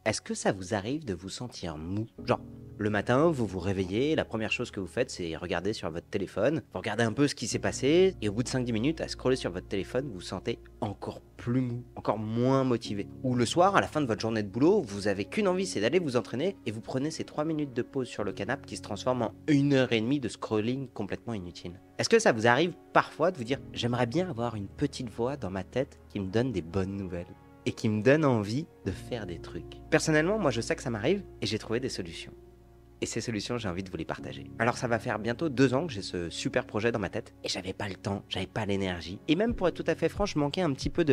Est-ce que ça vous arrive de vous sentir mou? Genre, le matin, vous vous réveillez, la première chose que vous faites, c'est regarder sur votre téléphone, vous regardez un peu ce qui s'est passé, et au bout de 5-10 minutes, à scroller sur votre téléphone, vous vous sentez encore plus mou, encore moins motivé. Ou le soir, à la fin de votre journée de boulot, vous avez qu'une envie, c'est d'aller vous entraîner, et vous prenez ces 3 minutes de pause sur le canapé qui se transforment en 1 heure et demie de scrolling complètement inutile. Est-ce que ça vous arrive parfois de vous dire, j'aimerais bien avoir une petite voix dans ma tête qui me donne des bonnes nouvelles et qui me donne envie de faire des trucs? Personnellement, moi je sais que ça m'arrive et j'ai trouvé des solutions. Et ces solutions, j'ai envie de vous les partager. Alors ça va faire bientôt 2 ans que j'ai ce super projet dans ma tête et j'avais pas le temps, j'avais pas l'énergie. Et même pour être tout à fait franc, je manquais un petit peu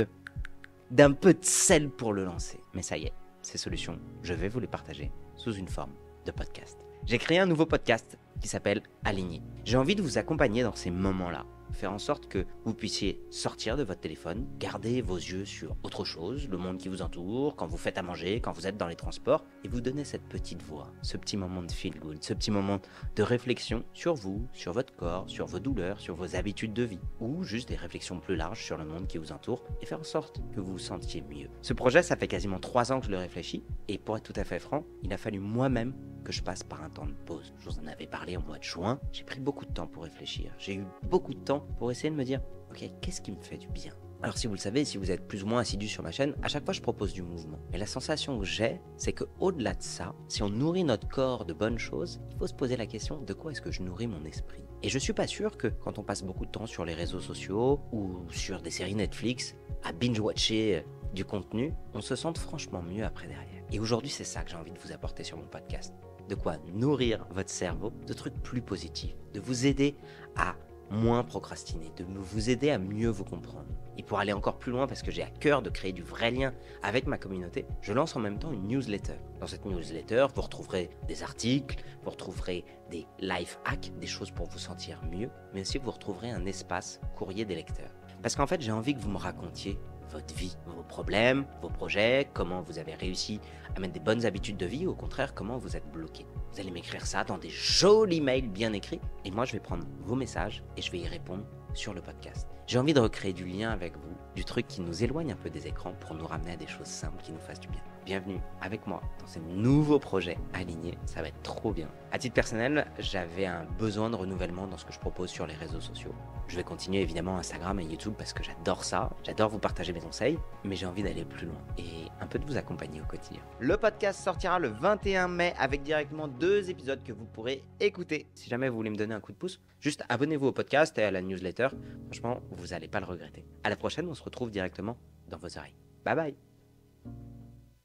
d'un peu de sel pour le lancer. Mais ça y est, ces solutions, je vais vous les partager sous une forme de podcast. J'ai créé un nouveau podcast qui s'appelle Aligné. J'ai envie de vous accompagner dans ces moments-là, faire en sorte que vous puissiez sortir de votre téléphone, garder vos yeux sur autre chose, le monde qui vous entoure, quand vous faites à manger, quand vous êtes dans les transports, et vous donner cette petite voix, ce petit moment de feel good, ce petit moment de réflexion sur vous, sur votre corps, sur vos douleurs, sur vos habitudes de vie, ou juste des réflexions plus larges sur le monde qui vous entoure, et faire en sorte que vous vous sentiez mieux. Ce projet, ça fait quasiment 3 ans que je le réfléchis, et pour être tout à fait franc, il a fallu moi-même que je passe par un temps de pause. Je vous en avais parlé au mois de juin, j'ai pris beaucoup de temps pour réfléchir, j'ai eu beaucoup de temps pour essayer de me dire, ok, qu'est-ce qui me fait du bien? Alors si vous le savez, si vous êtes plus ou moins assidu sur ma chaîne, à chaque fois je propose du mouvement. Et la sensation que j'ai, c'est qu'au-delà de ça, si on nourrit notre corps de bonnes choses, il faut se poser la question, de quoi est-ce que je nourris mon esprit? Et je suis pas sûr que quand on passe beaucoup de temps sur les réseaux sociaux ou sur des séries Netflix, à binge-watcher du contenu, on se sente franchement mieux après derrière. Et aujourd'hui, c'est ça que j'ai envie de vous apporter sur mon podcast. De quoi nourrir votre cerveau de trucs plus positifs, de vous aider à moins procrastiner, de vous aider à mieux vous comprendre. Et pour aller encore plus loin, parce que j'ai à cœur de créer du vrai lien avec ma communauté, je lance en même temps une newsletter. Dans cette newsletter, vous retrouverez des articles, vous retrouverez des life hacks, des choses pour vous sentir mieux, mais aussi vous retrouverez un espace courrier des lecteurs. Parce qu'en fait, j'ai envie que vous me racontiez votre vie, vos problèmes, vos projets, comment vous avez réussi à mettre des bonnes habitudes de vie, ou au contraire, comment vous êtes bloqué. Vous allez m'écrire ça dans des jolis mails bien écrits, et moi je vais prendre vos messages et je vais y répondre sur le podcast. J'ai envie de recréer du lien avec vous, du truc qui nous éloigne un peu des écrans pour nous ramener à des choses simples qui nous fassent du bien. Bienvenue avec moi dans ce nouveau projet Aligné, ça va être trop bien. À titre personnel, j'avais un besoin de renouvellement dans ce que je propose sur les réseaux sociaux. Je vais continuer évidemment Instagram et YouTube parce que j'adore ça, j'adore vous partager mes conseils, mais j'ai envie d'aller plus loin et un peu de vous accompagner au quotidien. Le podcast sortira le 21 mai avec directement 2 épisodes que vous pourrez écouter. Si jamais vous voulez me donner un coup de pouce, juste abonnez-vous au podcast et à la newsletter. Franchement, vous n'allez pas le regretter. À la prochaine, on se retrouve directement dans vos oreilles. Bye bye!